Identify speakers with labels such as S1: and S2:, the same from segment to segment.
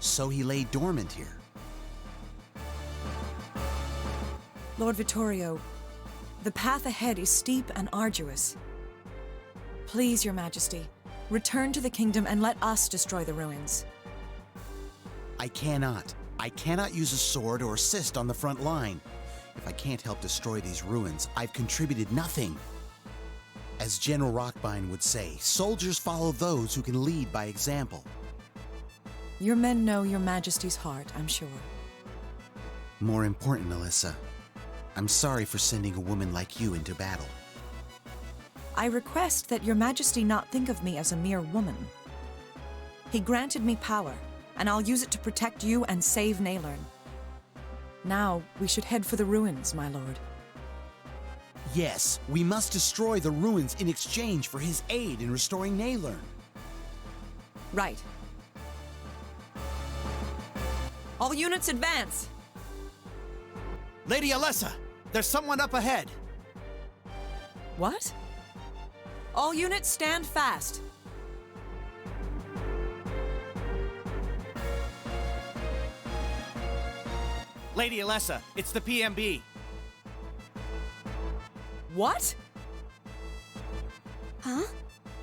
S1: So he lay dormant here.
S2: Lord Vittorio, the path ahead is steep and arduous. Please, Your Majesty, return to the kingdom and let us destroy the ruins.
S1: I cannot. I cannot use a sword or assist on the front line. If I can't help destroy these ruins, I've contributed nothing. As General Rockbine would say, soldiers follow those who can lead by example.
S2: Your men know Your Majesty's heart, I'm sure.
S1: More important, Alyssa, I'm sorry for sending a woman like you into battle.
S2: I request that Your Majesty not think of me as a mere woman. He granted me power, and I'll use it to protect you and save Naelern. Now, we should head for the ruins, my lord.
S1: Yes, we must destroy the ruins in exchange for his aid in restoring Naelern.
S2: Right. All units advance!
S3: Lady Alessa, there's someone up ahead.
S2: What? All units stand fast.
S3: Lady Alessa, it's the PMB.
S2: What?
S4: Huh?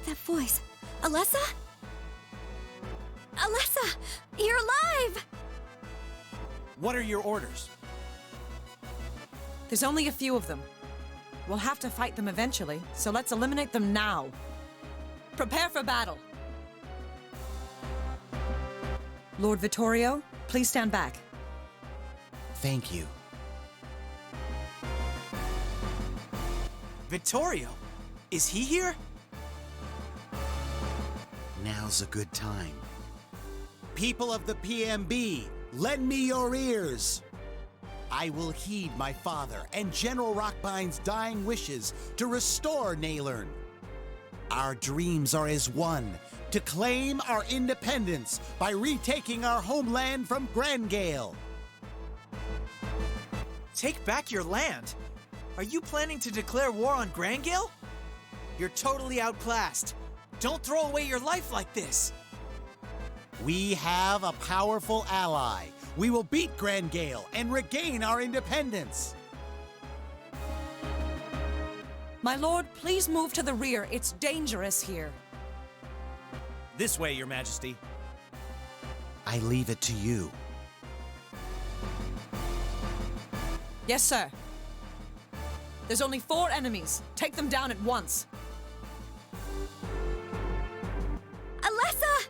S4: That voice. Alessa? Alessa! You're alive!
S3: What are your orders?
S2: There's only a few of them. We'll have to fight them eventually, so let's eliminate them now. Prepare for battle. Lord Vittorio, please stand back.
S1: Thank you.
S3: Vittorio? Is he here?
S1: Now's a good time. People of the PMB, lend me your ears. I will heed my father and General Rockbine's dying wishes to restore Naelern. Our dreams are as one, to claim our independence by retaking our homeland from Grangale.
S3: Take back your land? Are you planning to declare war on Grangale? You're totally outclassed. Don't throw away your life like this.
S1: We have a powerful ally. We will beat Grangale and regain our independence.
S2: My lord, please move to the rear. It's dangerous here.
S3: This way, Your Majesty.
S1: I leave it to you.
S2: Yes, sir. There's only 4 enemies. Take them down at once.
S4: Alessa!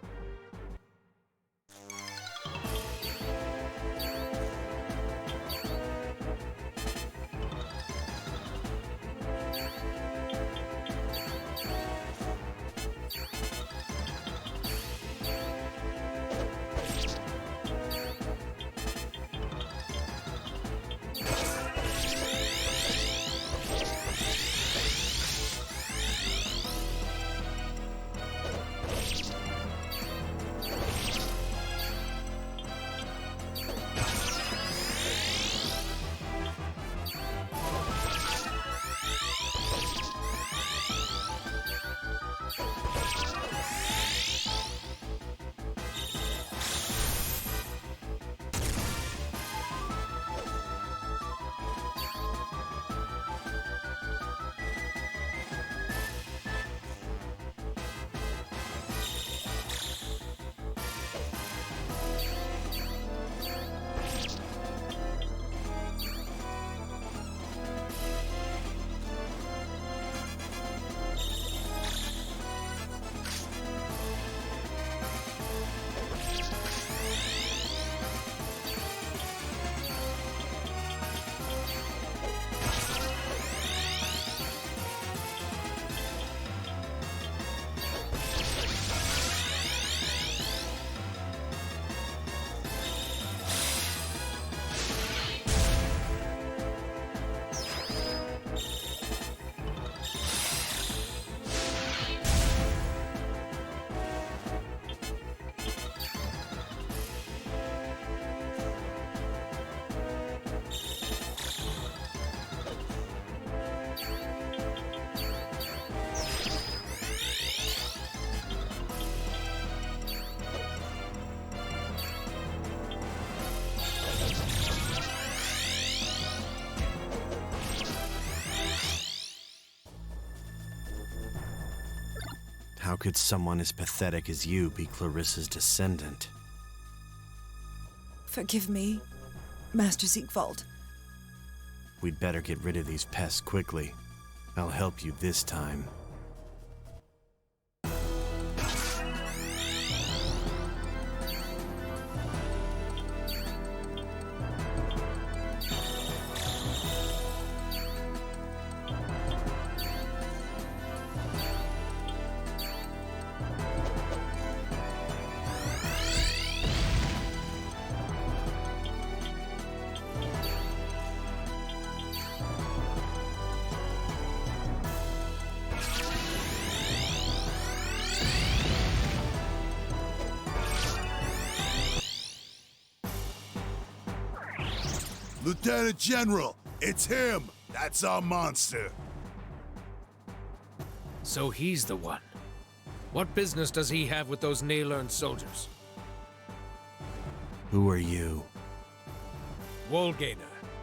S5: could someone as pathetic as you be Clarissa's descendant?
S2: Forgive me, Master Siegwald.
S5: We'd better get rid of these pests quickly. I'll help you this time.
S6: Lieutenant General, it's him! That's our monster!
S7: So he's the one. What business does he have with those nail-earned soldiers?
S5: Who are you?
S7: Wolgainer,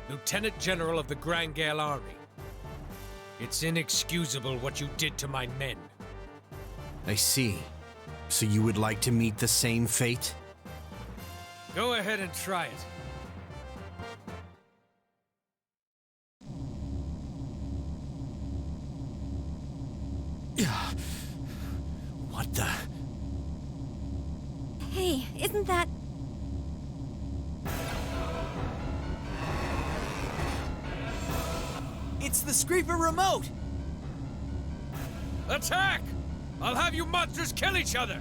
S7: Lieutenant General of the Grangale Army. It's inexcusable what you did to my men.
S5: I see. So you would like to meet the same fate?
S7: Go ahead and try it.
S5: What the?
S4: Hey, isn't that...
S3: It's the Screeper remote!
S7: Attack! I'll have you monsters kill each other!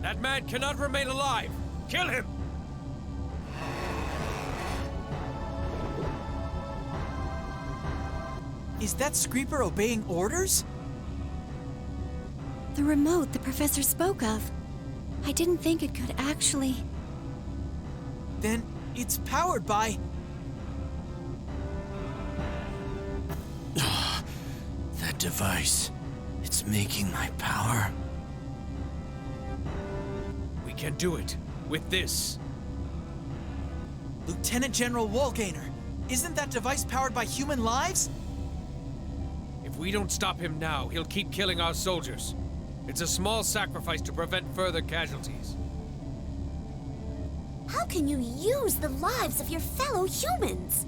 S7: That man cannot remain alive! Kill him!
S3: Is that Screeper obeying orders?
S4: the remote the professor spoke of? I didn't think it could actually...
S3: Then it's powered by...
S5: That device. It's making my power.
S7: We can do it. With this.
S3: Lieutenant General Wolgainer, isn't that device powered by human lives?
S7: If we don't stop him now, he'll keep killing our soldiers. It's a small sacrifice to prevent further casualties.
S4: How can you use the lives of your fellow humans?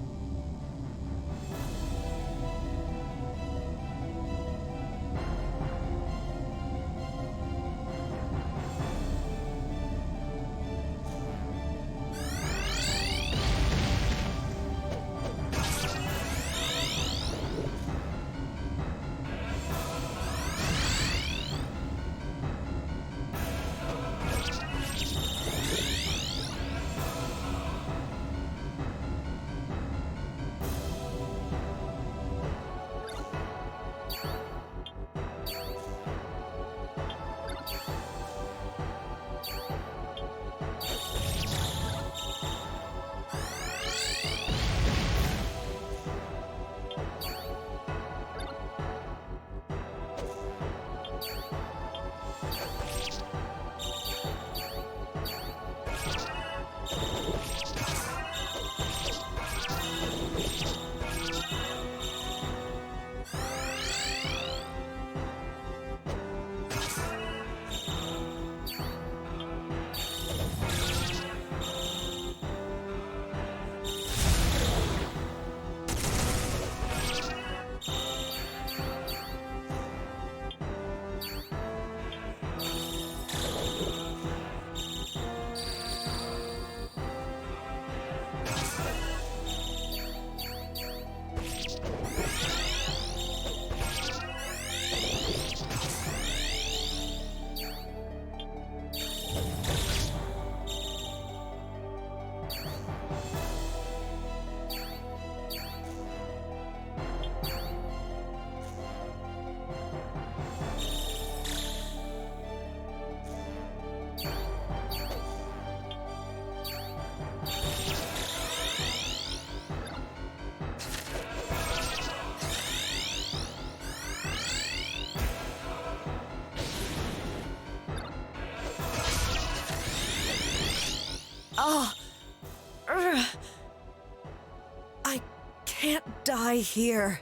S2: I can't die here.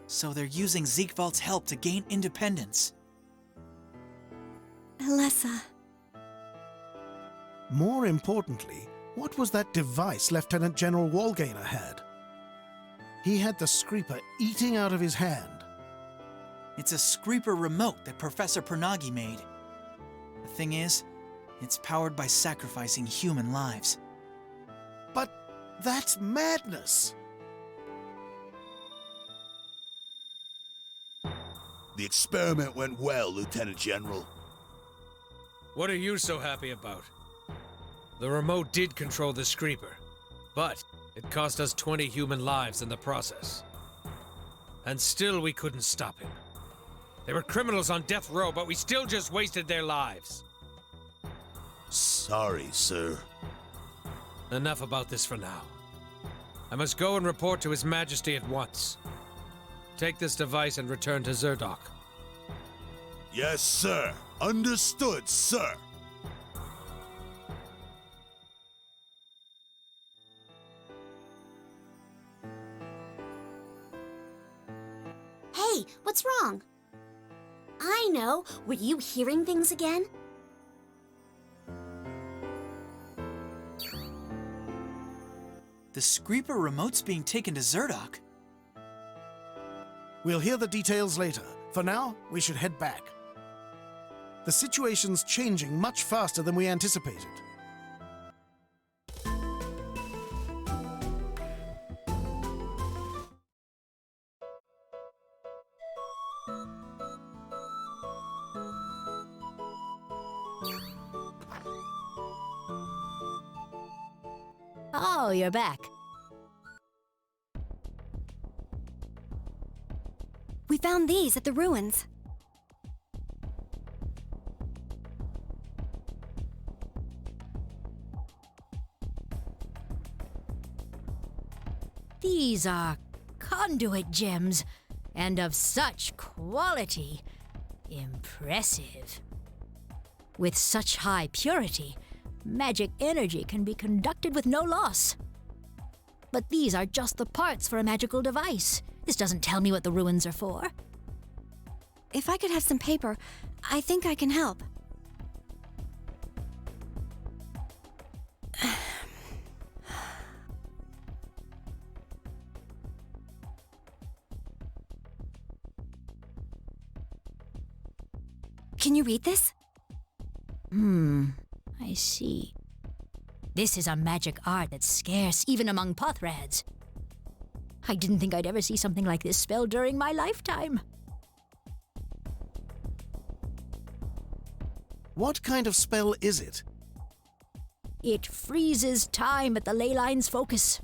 S3: So they're using Zeekvault's help to gain independence.
S4: Alessa.
S8: More importantly, what was that device Lieutenant General Walgainer had? He had the Screeper eating out of his hand.
S3: It's a Screeper remote that Professor Pernagi made. The thing is, it's powered by sacrificing human lives.
S8: But that's madness!
S6: The experiment went well, Lieutenant General.
S7: What are you so happy about? The remote did control the Screeper, but it cost us 20 human lives in the process. And still we couldn't stop him. They were criminals on death row, but we still just wasted their lives.
S6: Sorry, sir.
S7: Enough about this for now. I must go and report to His Majesty at once. Take this device and return to Zerdok.
S6: Yes, sir. Understood, sir.
S9: Hey, what's wrong? I know. Were you hearing things again?
S3: The Screeper remote's being taken to Zerdok.
S8: We'll hear the details later. For now, we should head back. The situation's changing much faster than we anticipated.
S10: Oh, you're back.
S4: We found these at the ruins.
S10: These are conduit gems, and of such quality. Impressive. With such high purity, magic energy can be conducted with no loss. But these are just the parts for a magical device. This doesn't tell me what the ruins are for.
S4: If I could have some paper, I think I can help. Can you read this?
S10: I see. This is a magic art that's scarce even among Pothrads. I didn't think I'd ever see something like this spell during my lifetime.
S8: What kind of spell is it?
S10: It freezes time at the ley line's focus.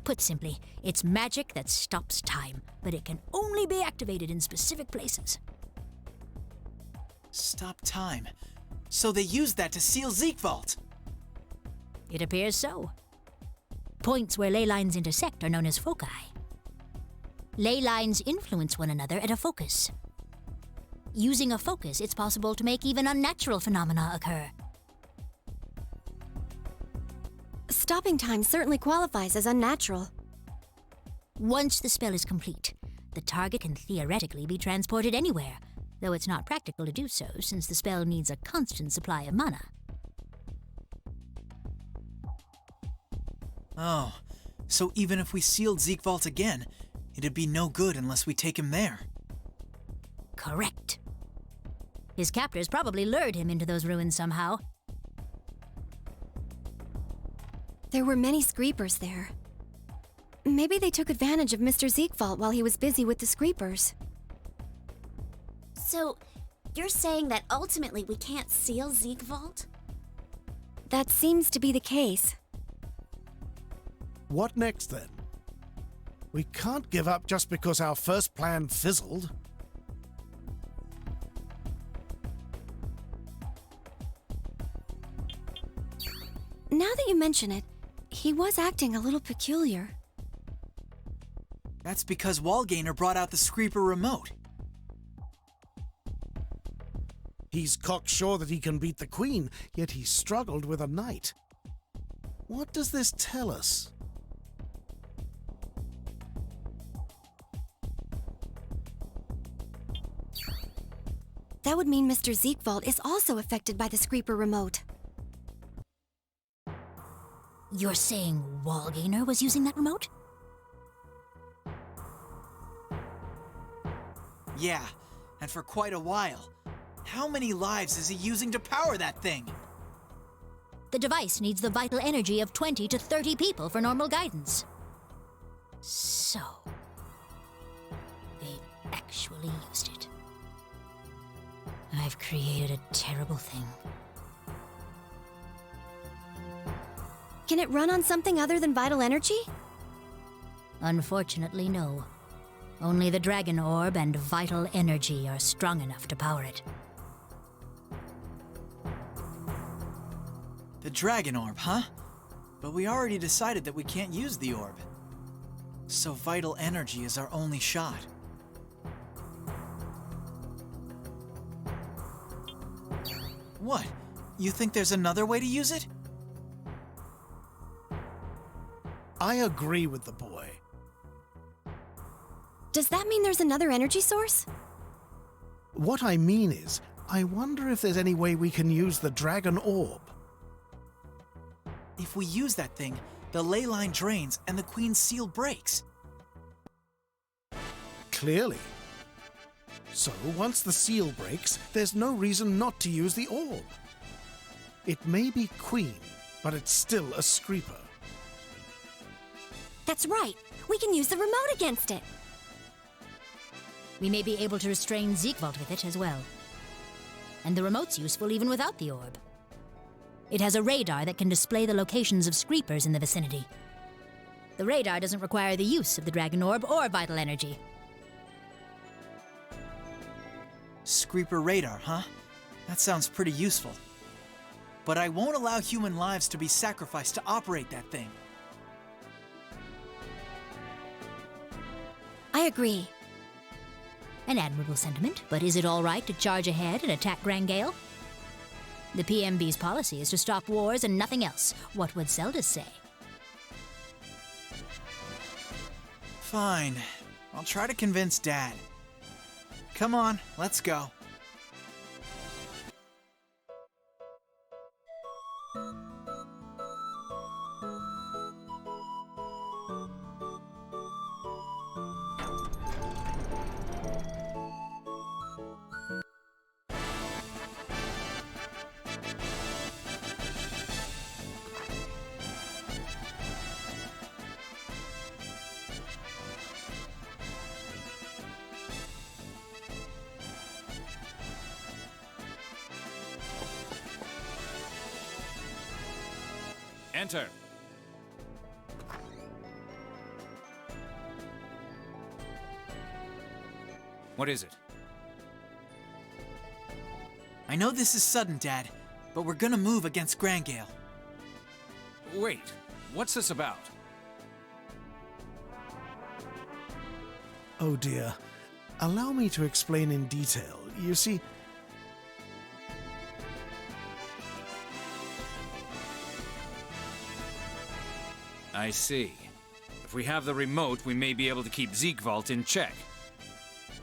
S10: Put simply, it's magic that stops time, but it can only be activated in specific places.
S3: Stop time. So they used that to seal Zeekvault.
S10: It appears so. Points where ley lines intersect are known as foci. Ley lines influence one another at a focus. Using a focus, it's possible to make even unnatural phenomena occur.
S4: Stopping time certainly qualifies as unnatural.
S10: Once the spell is complete, the target can theoretically be transported anywhere, though it's not practical to do so since the spell needs a constant supply of mana.
S3: Oh, so even if we sealed Zeekvault again, it'd be no good unless we take him there.
S10: Correct. His captors probably lured him into those ruins somehow.
S4: There were many Screepers there. Maybe they took advantage of Mr. Zeekvault while he was busy with the Screepers.
S9: So, you're saying that ultimately we can't seal Zeekvault?
S4: That seems to be the case.
S8: What next, then? We can't give up just because our first plan fizzled.
S4: Now that you mention it, he was acting a little peculiar.
S3: That's because Wallgainer brought out the Screeper remote.
S8: He's cocksure that he can beat the Queen, yet he struggled with a knight. What does this tell us?
S4: That would mean Mr. Ziegwald is also affected by the Screeper remote.
S10: You're saying Wallgainer was using that remote?
S3: Yeah, and for quite a while. How many lives is he using to power that thing?
S10: The device needs the vital energy of 20 to 30 people for normal guidance. So, they've actually used it. I've created a terrible thing.
S4: Can it run on something other than vital energy?
S10: Unfortunately, no. Only the Dragon Orb and vital energy are strong enough to power it.
S3: The Dragon Orb, huh? But we already decided that we can't use the orb. So vital energy is our only shot. What? You think there's another way to use it?
S8: I agree with the boy.
S4: Does that mean there's another energy source?
S8: What I mean is, I wonder if there's any way we can use the Dragon Orb.
S3: If we use that thing, the ley line drains and the Queen's seal breaks.
S8: Clearly. So, once the seal breaks, there's no reason not to use the orb. It may be Queen, but it's still a Screeper.
S4: That's right. We can use the remote against it.
S10: We may be able to restrain Ziegwald with it as well. And the remote's useful even without the orb. It has a radar that can display the locations of Screepers in the vicinity. The radar doesn't require the use of the Dragon Orb or vital energy.
S3: Screeper radar, huh? That sounds pretty useful. But I won't allow human lives to be sacrificed to operate that thing.
S4: I agree.
S10: An admirable sentiment, but is it all right to charge ahead and attack Grangale? The PMB's policy is to stop wars and nothing else. What would Zelda say?
S3: Fine. I'll try to convince Dad. Come on, let's go.
S11: Enter. What is it?
S3: I know this is sudden, Dad, but we're gonna move against Grangale.
S11: Wait, what's this about?
S8: Oh dear. Allow me to explain in detail. You see,
S11: I see. If we have the remote, we may be able to keep Ziegwald in check.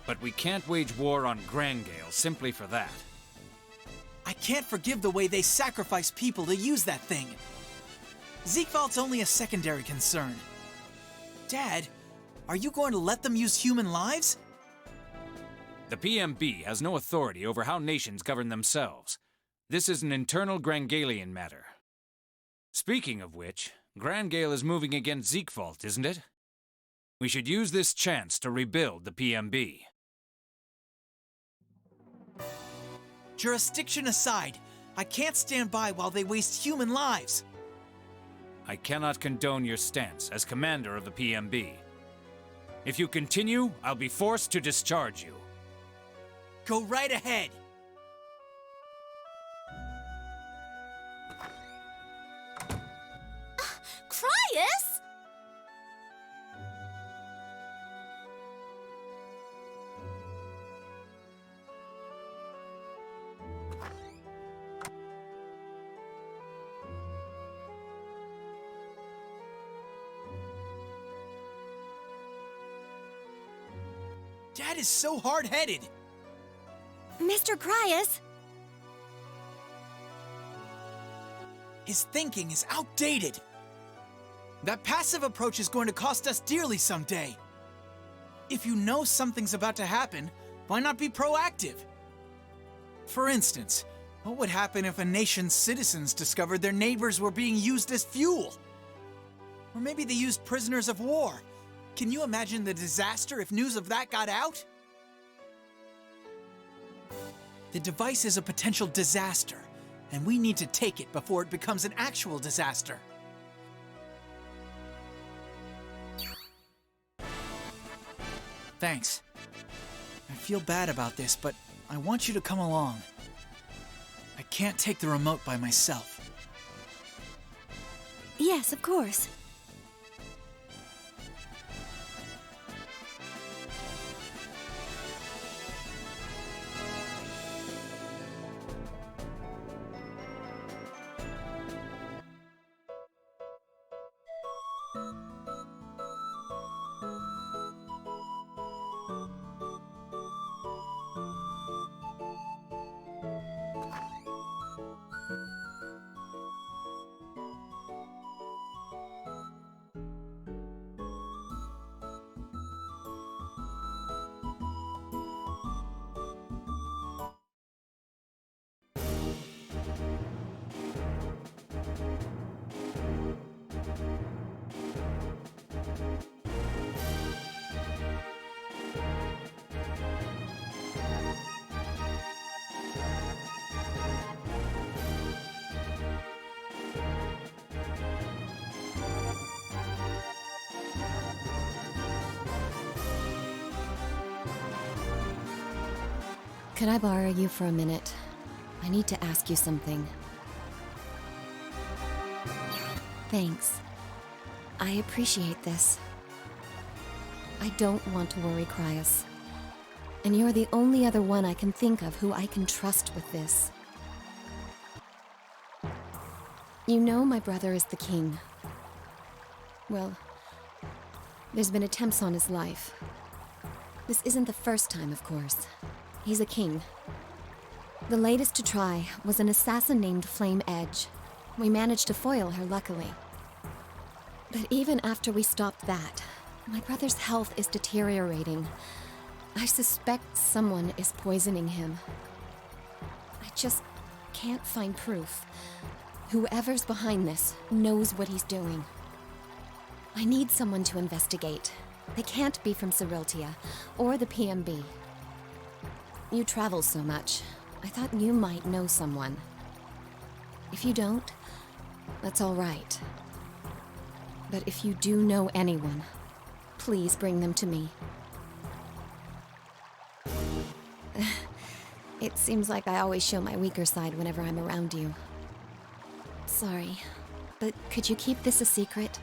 S11: But we can't wage war on Grangale simply for that.
S3: I can't forgive the way they sacrifice people to use that thing. Ziegwald's only a secondary concern. Dad, are you going to let them use human lives?
S11: The PMB has no authority over how nations govern themselves. This is an internal Grangalian matter. Speaking of which, Grangale is moving against Ziegwald, isn't it? We should use this chance to rebuild the PMB.
S3: Jurisdiction aside, I can't stand by while they waste human lives.
S11: I cannot condone your stance as commander of the PMB. If you continue, I'll be forced to discharge you.
S3: Go right ahead.
S9: Cryus?
S3: Dad is so hard-headed.
S4: Mr. Cryus!
S3: His thinking is outdated. That passive approach is going to cost us dearly someday. If you know something's about to happen, why not be proactive? For instance, what would happen if a nation's citizens discovered their neighbors were being used as fuel? Or maybe they used prisoners of war. Can you imagine the disaster if news of that got out? The device is a potential disaster, and we need to take it before it becomes an actual disaster. Thanks. I feel bad about this, but I want you to come along. I can't take the remote by myself.
S4: Yes, of course. Could I borrow you for a minute? I need to ask you something. Thanks. I appreciate this. I don't want to worry Cryus. And you're the only other one I can think of who I can trust with this. You know my brother is the king. Well, there's been attempts on his life. This isn't the first time, of course. He's a king. The latest to try was an assassin named Flame Edge. We managed to foil her, luckily. But even after we stopped that, my brother's health is deteriorating. I suspect someone is poisoning him. I just can't find proof. Whoever's behind this knows what he's doing. I need someone to investigate. They can't be from Ceriltia or the PMB. You travel so much. I thought you might know someone. If you don't, that's all right. But if you do know anyone, please bring them to me. It seems like I always show my weaker side whenever I'm around you. Sorry, but could you keep this a secret?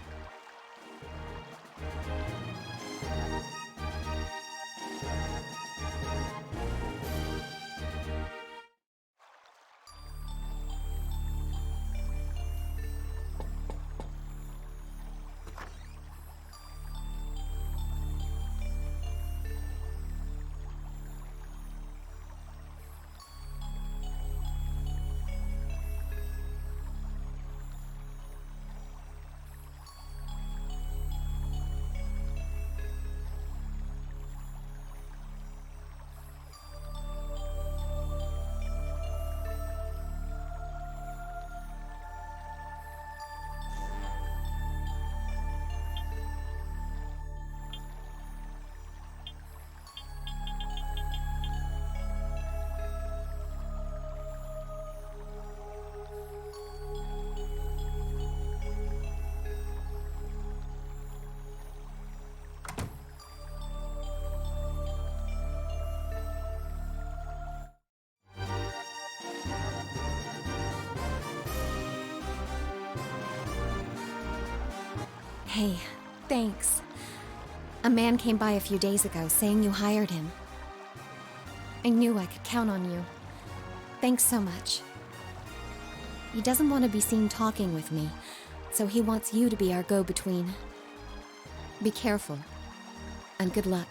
S4: Hey, thanks. A man came by a few days ago saying you hired him. I knew I could count on you. Thanks so much. He doesn't want to be seen talking with me, so he wants you to be our go-between. Be careful, and good luck.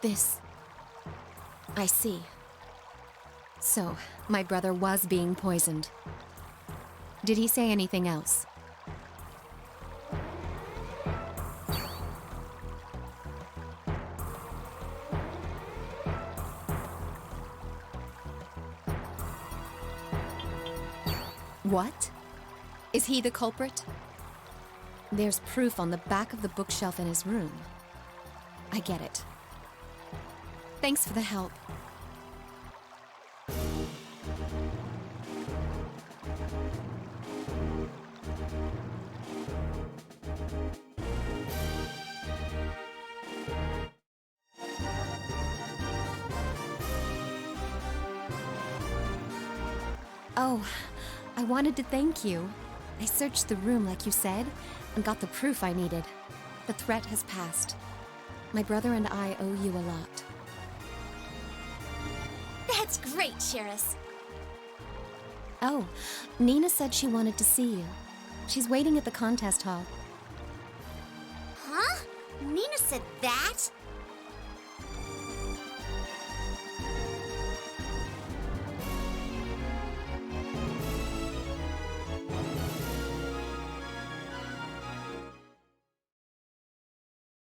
S4: This... I see. So, my brother was being poisoned. Did he say anything else? What? Is he the culprit? There's proof on the back of the bookshelf in his room. I get it. Thanks for the help. Oh, I wanted to thank you. I searched the room like you said, and got the proof I needed. The threat has passed. My brother and I owe you a lot.
S9: That's great, Sheris.
S4: Oh, Nina said she wanted to see you. She's waiting at the contest hall.
S9: Huh? Nina said that?